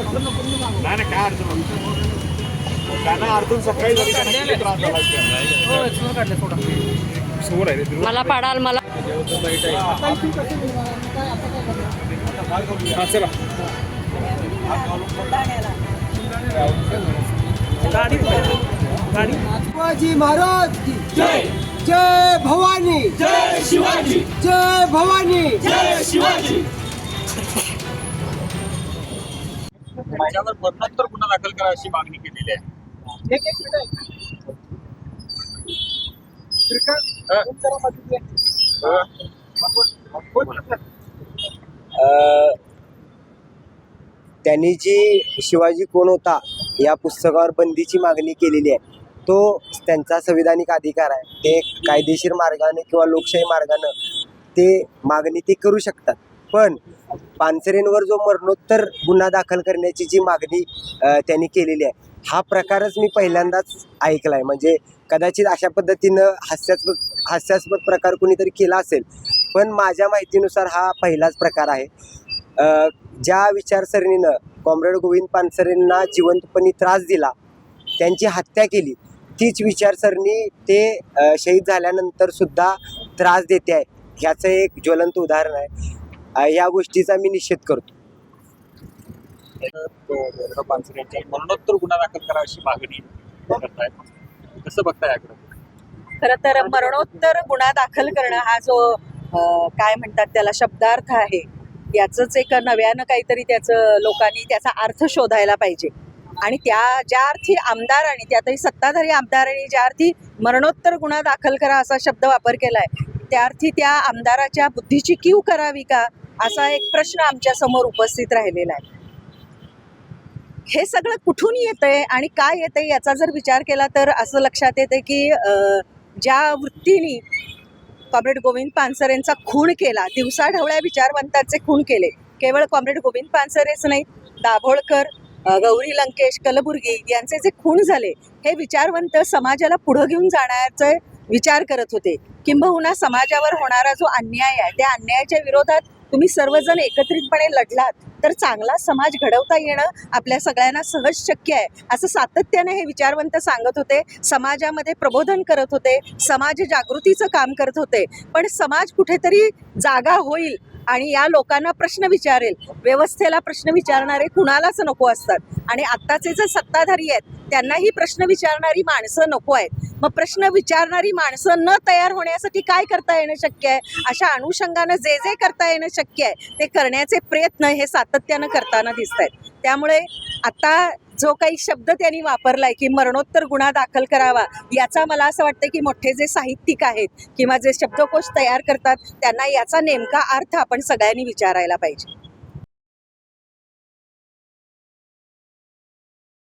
नाही नाही काय अडचण नाही. त्यांना अडचण सकाळी झाली त्यांना किती त्रास झाला समोर आहे रे मला पाडाल मला हा चला शिवाजी महाराज की जय जय भवानी जय शिवाजी जय भवानी जय शिवाजी माझ्यावर मरणोत्तर गुन्हा दाखल करा अशी मागणी केलेली आहे. त्यांनी जी शिवाजी कोण होता या पुस्तकावर बंदीची मागणी केलेली आहे तो त्यांचा संविधानिक अधिकार आहे. ते कायदेशीर मार्गाने किंवा लोकशाही मार्गाने ते मागणी ते करू शकतात. पण पानसरेंवर जो मरणोत्तर गुन्हा दाखल करण्याची जी मागणी त्यांनी केलेली आहे हा प्रकारच मी पहिल्यांदाच ऐकला आहे. म्हणजे कदाचित अशा पद्धतीनं हास्यास्पद प्रकार कुणीतरी केला असेल पण माझ्या माहितीनुसार हा पहिलाच प्रकार आहे. ज्या विचारसरणीनं कॉम्रेड गोविंद पानसरेंना जिवंतपणी त्रास दिला त्यांची हत्या केली तीच विचारसरणी ते शहीद झाल्यानंतर सुद्धा त्रास देते आहे ह्याचं एक ज्वलंत उदाहरण आहे. या गोष्टीचा मी निषेध करतो. पानसरेंच्या मरणोत्तर गुन्हा दाखल करा अशी मागणी करताय. कसं बघताय याकडे? खरं तर मरणोत्तर गुन्हा दाखल करणं हा जो काय म्हणतात त्याला शब्दार्थ आहे याचंच एक नव्यानं काहीतरी त्याचं लोकांनी त्याचा अर्थ शोधायला पाहिजे. आणि ज्या अर्थी आमदारांनी त्यातही सत्ताधारी आमदारांनी ज्या अर्थी मरणोत्तर गुन्हा दाखल करा असा शब्द वापर केलाय त्या अर्थी त्या आमदाराच्या बुद्धीची कीव करावी का असा एक प्रश्न आमच्या समोर उपस्थित राहिलेला आहे. हे सगळं कुठून येतंय आणि काय येतंय याचा जर विचार केला तर असं लक्षात येते की ज्या वृत्तीने कॉम्रेड गोविंद पानसरेंचा खून केला, दिवसाढवळ्या विचारवंतांचे खून केले, केवळ कॉम्रेड गोविंद पानसरेच नाही, दाभोळकर, गौरी लंकेश, कलबुर्गी यांचे जे खून झाले हे विचारवंत समाजाला पुढं घेऊन जाण्याचा विचार करत होते. किंबहुना समाजावर होणारा जो अन्याय आहे त्या अन्यायाच्या विरोधात तुम्ही सर्वजण एकत्रितपणे लढलात तर चांगला समाज घडवता येणं आपल्या सगळ्यांना सहज शक्य आहे असं सातत्याने हे विचारवंत सांगत होते. समाजामध्ये प्रबोधन करत होते, समाज जागृतीचं काम करत होते. पण समाज कुठेतरी जागा होईल आणि या लोकांना प्रश्न विचारेल, व्यवस्थेला प्रश्न विचारणारे कुणालाच नको असतात. आणि आत्ताचे जे सत्ताधारी आहेत त्यांनाही प्रश्न विचारणारी माणसं नको आहेत. मग प्रश्न विचारणारी माणसं न तयार होण्यासाठी काय करता येणं शक्य आहे? अशा अनुषंगानं जे जे करता येणं शक्य आहे ते करण्याचे प्रयत्न हे सातत्यानं करताना दिसत आहेत. त्यामुळे आता जो काही शब्द त्यांनी वापरलाय की मरणोत्तर गुन्हा दाखल करावा याचा मला असं वाटतं की मोठे जे साहित्यिक आहेत किंवा जे शब्दकोश तयार करतात त्यांना याचा नेमका अर्थ आपण सगळ्यांनी विचारायला पाहिजे.